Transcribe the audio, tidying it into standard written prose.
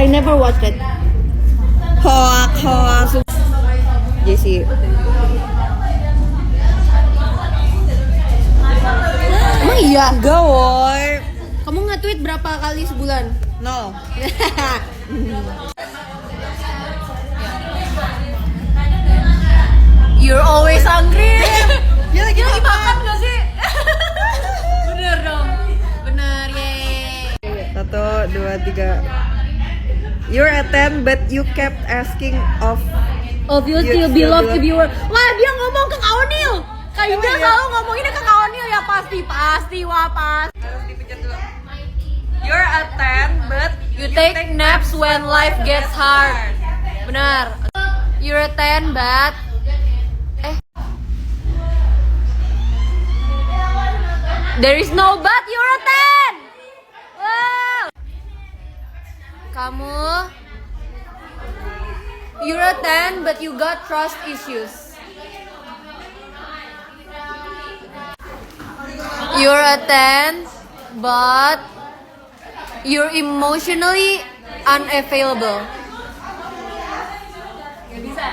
never watched it. Hoak. JC. Emang iya? Enggak, woy. Kamu nge-tweet berapa kali sebulan? No. You're always hungry. Dia lagi makan gak sih? Bener dong. Bener, yeay. 1, 2, 3. You're a 10 but you kept asking of Of you still be loved if you were. Wah, dia ngomong ke Kak Onil. Kak Indah selalu ngomonginnya ke Kak Onil ya, pasti wah pas. Harus dipencet dulu. You're a 10 but You take naps when life gets hard. Benar. You're a 10 but there is no but, you're a 10. Wow. Kamu you're a 10 but you got trust issues. You're a 10 but you're emotionally unavailable. Gak bisa.